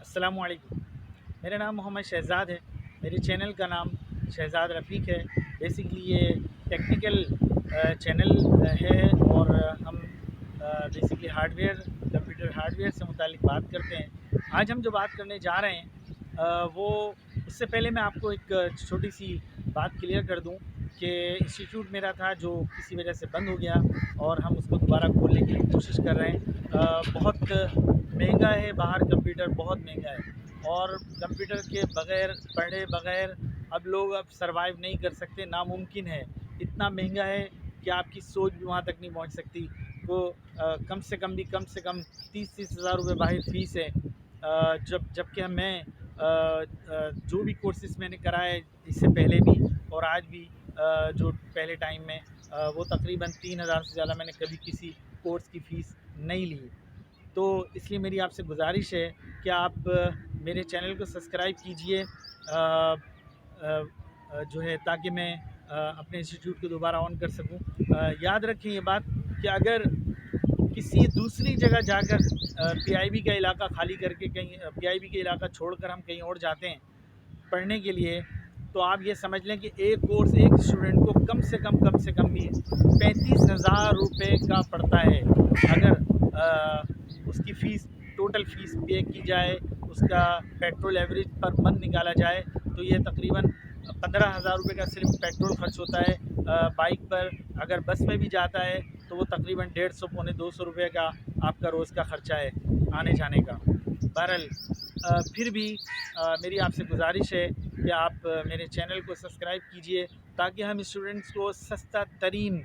अस्सलामु अलैकुम। मेरा नाम मोहम्मद शहज़ाद है। मेरे चैनल का नाम शहज़ाद रफ़ीक है। बेसिकली ये टेक्निकल चैनल है और हम बेसिकली कंप्यूटर हार्डवेयर से मुतालिक बात करते हैं। आज हम जो बात करने जा रहे हैं वो उससे पहले मैं आपको एक छोटी सी बात क्लियर कर दूं कि इंस्टीट्यूट मेरा था जो किसी वजह से बंद हो गया और हम उसको दोबारा खोलने की कोशिश कर रहे हैं। बहुत महंगा है, बाहर कंप्यूटर बहुत महंगा है और कंप्यूटर के बग़ैर पढ़े बग़ैर अब सरवाइव नहीं कर सकते, नामुमकिन है। इतना महंगा है कि आपकी सोच भी वहाँ तक नहीं पहुँच सकती। वो कम से कम 30-30 हज़ार रुपये बाहर फ़ीस है। जबकि मैं जो भी कोर्सेज़ मैंने कराए इससे पहले भी और आज भी, जो पहले टाइम में, वो तकरीबन 3,000 से ज़्यादा मैंने कभी किसी कोर्स की फ़ीस नहीं ली। तो इसलिए मेरी आपसे गुजारिश है कि आप मेरे चैनल को सब्सक्राइब कीजिए, जो है, ताकि मैं अपने इंस्टीट्यूट को दोबारा ऑन कर सकूं। याद रखें ये बात कि अगर किसी दूसरी जगह जाकर पीआईबी का इलाका खाली करके कहीं पीआईबी का इलाका छोड़कर हम कहीं और जाते हैं पढ़ने के लिए, तो आप ये समझ लें कि एक कोर्स एक स्टूडेंट को कम से कम भी 35,000 रुपये का पड़ता है। अगर उसकी फ़ीस, टोटल फ़ीस पे की जाए, उसका पेट्रोल एवरेज पर मंथ निकाला जाए तो ये तकरीबन 15,000 रुपये का सिर्फ पेट्रोल ख़र्च होता है। बाइक पर अगर बस में भी जाता है तो वो तकरीबन 150 पौने 200 रुपये का आपका रोज़ का ख़र्चा है आने जाने का। बहरहाल फिर भी मेरी आपसे गुजारिश है कि आप मेरे चैनल को सब्सक्राइब कीजिए ताकि हम स्टूडेंट्स को सस्ता तरीन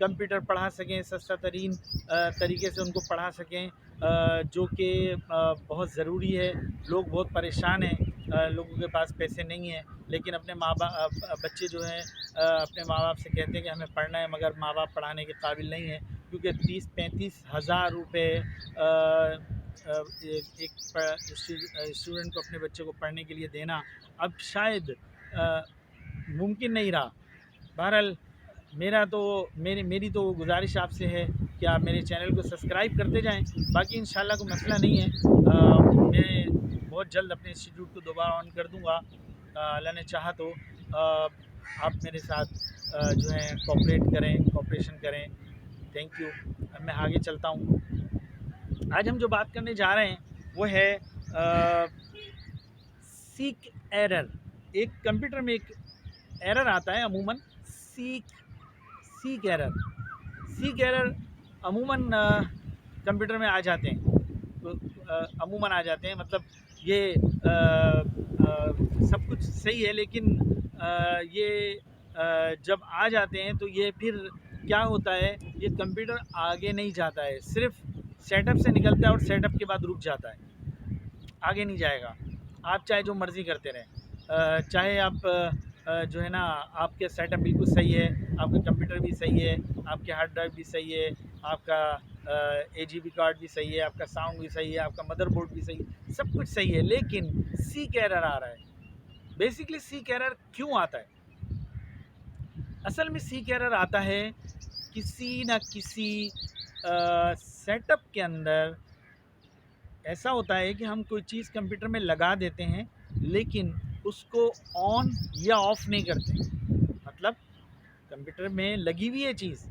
कंप्यूटर पढ़ा सकें, सस्ता तरीन तरीके से उनको पढ़ा सकें, जो कि बहुत ज़रूरी है। लोग बहुत परेशान हैं, लोगों के पास पैसे नहीं हैं, लेकिन अपने बच्चे जो हैं अपने माँ बाप से कहते हैं कि हमें पढ़ना है, मगर माँ बाप पढ़ाने के काबिल नहीं हैं, क्योंकि 30-35 हज़ार रुपये एक स्टूडेंट को अपने बच्चे को पढ़ने के लिए देना अब शायद मुमकिन नहीं रहा। बहरहाल मेरी तो गुजारिश आपसे है कि आप मेरे चैनल को सब्सक्राइब करते जाएं। बाकी इंशाल्लाह कोई मसला नहीं है, मैं बहुत जल्द अपने इंस्टीट्यूट को दोबारा ऑन कर दूंगा, अल्लाह ने चाहा तो। आप मेरे साथ जो है कोऑपरेशन करें। Thank you. अब मैं आगे चलता हूँ। आज हम जो बात करने जा रहे हैं वो है सीक एरर। एक कंप्यूटर में एक एरर आता है अमूमन, सीक एरर। सीक एरर अमूमन कंप्यूटर में आ जाते हैं, तो अमूमन आ जाते हैं, मतलब ये सब कुछ सही है, लेकिन ये जब आ जाते हैं तो ये फिर क्या होता है, ये कंप्यूटर आगे नहीं जाता है, सिर्फ सेटअप से निकलता है और सेटअप के बाद रुक जाता है, आगे नहीं जाएगा। आप चाहे जो मर्ज़ी करते रहें, चाहे आप जो है ना, आपके सेटअप बिल्कुल सही है, आपका कंप्यूटर भी सही है, आपके हार्ड ड्राइव भी सही है, आपका AGB कार्ड भी सही है, आपका साउंड भी सही है, आपका मदरबोर्ड भी सही है, सब कुछ सही है, लेकिन सीक एरर आ रहा है। बेसिकली सीक एरर क्यों आता है? असल में सीक एरर आता है किसी न किसी सेटअप के अंदर। ऐसा होता है कि हम कोई चीज़ कंप्यूटर में लगा देते हैं, लेकिन उसको ऑन या ऑफ़ नहीं करते। मतलब कंप्यूटर में लगी हुई है चीज़,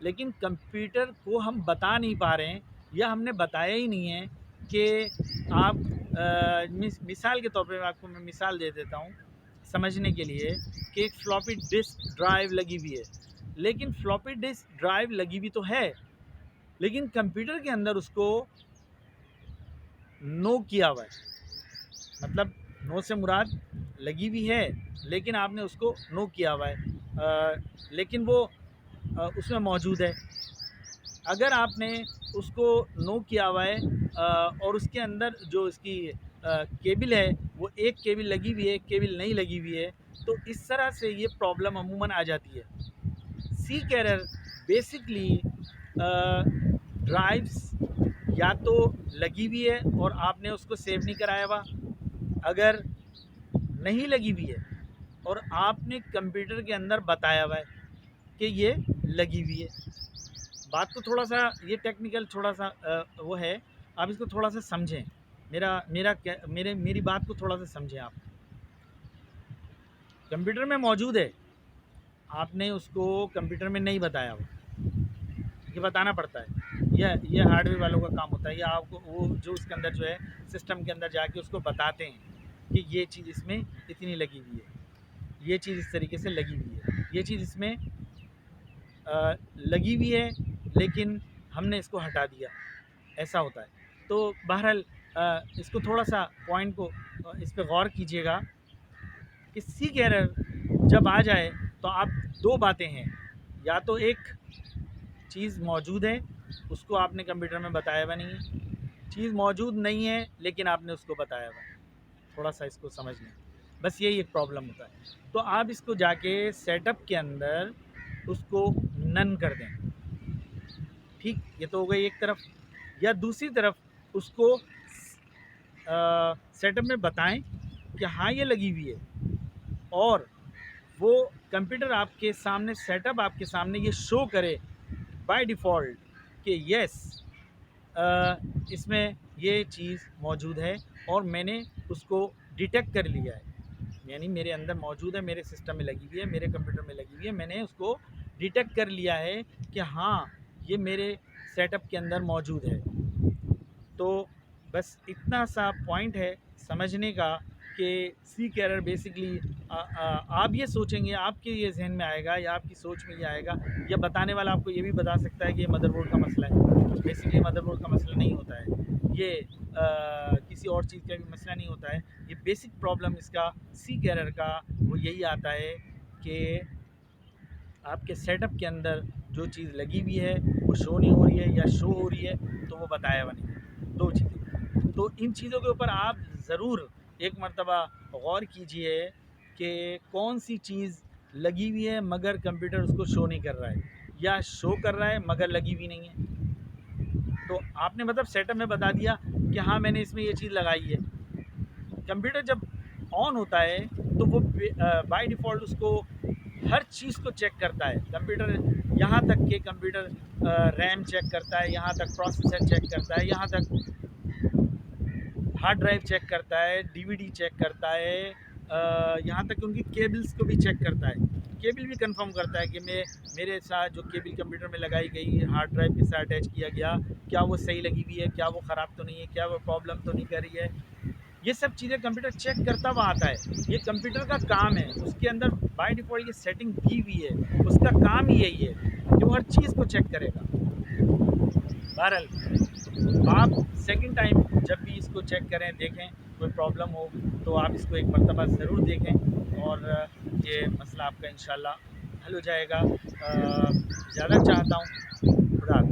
लेकिन कंप्यूटर को हम बता नहीं पा रहे हैं, या हमने बताया ही नहीं है कि आप मिसाल के तौर पे मैं मिसाल दे देता हूँ समझने के लिए, कि एक फ्लॉपी डिस्क ड्राइव लगी हुई है, लेकिन फ्लॉपी डिस्क ड्राइव लगी हुई तो है, लेकिन कंप्यूटर के अंदर उसको नो किया हुआ है। मतलब नो से मुराद लगी हुई है, लेकिन आपने उसको नो किया हुआ है, लेकिन वो उसमें मौजूद है। अगर आपने उसको नो किया हुआ है और उसके अंदर जो इसकी केबल है वो एक केबल लगी हुई है, एक केबल नहीं लगी हुई है, तो इस तरह से ये प्रॉब्लम अमूमन आ जाती है। सीक एरर बेसिकली ड्राइव्स या तो लगी हुई है और आपने उसको सेव नहीं कराया हुआ, अगर नहीं लगी हुई है और आपने कंप्यूटर के अंदर बताया हुआ है कि ये लगी हुई है। बात को थोड़ा सा, ये टेक्निकल थोड़ा सा वो है, आप इसको थोड़ा सा समझें। میری بات کو تھوڑا سا سمجھیں آپ. کمپیوٹر میں موجود ہے, آپ نے اس کو کمپیوٹر میں نہیں بتایا, یہ بتانا پڑتا ہے. یہ ہارڈ ویئر والوں کا کام ہوتا ہے. یہ آپ کو وہ جو اس کے اندر جو ہے سسٹم کے اندر جا کے اس کو بتاتے ہیں کہ یہ چیز اس میں اتنی لگی ہوئی ہے, یہ چیز اس طریقے سے لگی ہوئی ہے, یہ چیز اس میں لگی ہوئی ہے لیکن ہم نے اس کو ہٹا دیا, ایسا ہوتا ہے. تو بہرحال اس کو تھوڑا سا پوائنٹ کو اس پہ غور کیجیے گا کہ سیک ایرر جب آ جائے تو آپ دو باتیں ہیں, یا تو ایک چیز موجود ہے اس کو آپ نے کمپیوٹر میں بتایا ہوا نہیں ہے, چیز موجود نہیں ہے لیکن آپ نے اس کو بتایا ہوا ہے. تھوڑا سا اس کو سمجھ لیں, بس یہی ایک پرابلم ہوتا ہے. تو آپ اس کو جا کے سیٹ اپ کے اندر اس کو نن کر دیں. ٹھیک, یہ تو ہو گئی ایک طرف. یا دوسری طرف اس کو سیٹ اپ میں بتائیں کہ ہاں یہ لگی ہوئی ہے, اور وہ کمپیوٹر آپ کے سامنے سیٹ اپ آپ کے سامنے یہ شو کرے بائی ڈیفالٹ کہ یس اس میں یہ چیز موجود ہے اور میں نے اس کو ڈیٹیکٹ کر لیا ہے, یعنی میرے اندر موجود ہے, میرے سسٹم میں لگی ہوئی ہے, میرے کمپیوٹر میں لگی ہوئی ہے, میں نے اس کو ڈیٹیکٹ کر لیا ہے کہ ہاں یہ میرے سیٹ اپ کے اندر موجود ہے. تو بس اتنا سا پوائنٹ ہے سمجھنے کا کہ سیک ایرر بیسکلی آپ یہ سوچیں گے, آپ کے یہ ذہن میں آئے گا یا آپ کی سوچ میں یہ آئے گا, یا بتانے والا آپ کو یہ بھی بتا سکتا ہے کہ یہ مدر بورڈ کا مسئلہ ہے. بیسکلی مدر بورڈ کا مسئلہ نہیں ہوتا ہے, یہ کسی اور چیز کا بھی مسئلہ نہیں ہوتا ہے. یہ بیسک پرابلم اس کا سیک ایرر کا وہ یہی آتا ہے کہ آپ کے سیٹ اپ کے اندر جو چیز لگی ہوئی ہے وہ شو نہیں ہو رہی ہے, یا شو ہو رہی ہے تو وہ بتایا ہوا نہیں ہے. دو چیزیں. تو ان چیزوں کے اوپر آپ ضرور ایک مرتبہ غور کیجئے کہ کون سی چیز لگی ہوئی ہے مگر کمپیوٹر اس کو شو نہیں کر رہا ہے, یا شو کر رہا ہے مگر لگی ہوئی نہیں ہے. تو آپ نے مطلب سیٹ اپ میں بتا دیا کہ ہاں میں نے اس میں یہ چیز لگائی ہے. کمپیوٹر جب آن ہوتا ہے تو وہ بائی ڈیفالٹ اس کو ہر چیز کو چیک کرتا ہے. کمپیوٹر یہاں تک کہ کمپیوٹر ریم چیک کرتا ہے, یہاں تک پروسیسر چیک کرتا ہے, یہاں تک ہارڈ ڈرائیو چیک کرتا ہے, ڈی وی ڈی چیک کرتا ہے, یہاں تک کہ ان کی کیبلز کو بھی چیک کرتا ہے. کیبل بھی کنفرم کرتا ہے کہ میرے ساتھ جو کیبل کمپیوٹر میں لگائی گئی ہارڈ ڈرائیو کے ساتھ اٹیچ کیا گیا, کیا وہ صحیح لگی ہوئی ہے, کیا وہ خراب تو نہیں ہے, کیا وہ پرابلم تو نہیں کر رہی ہے. یہ سب چیزیں کمپیوٹر چیک کرتا ہوا آتا ہے. یہ کمپیوٹر کا کام ہے, اس کے اندر بائی ڈیفالٹ یہ سیٹنگ دی ہوئی ہے, اس کا کام ہی یہی ہے کہ وہ ہر چیز کو چیک کرے گا. بہرحال آپ سیکنڈ ٹائم جب بھی اس کو چیک کریں, دیکھیں کوئی پرابلم ہو تو آپ اس کو ایک مرتبہ ضرور دیکھیں, اور یہ مسئلہ آپ کا انشاءاللہ حل ہو جائے گا. زیادہ چاہتا ہوں. خدا حافظ.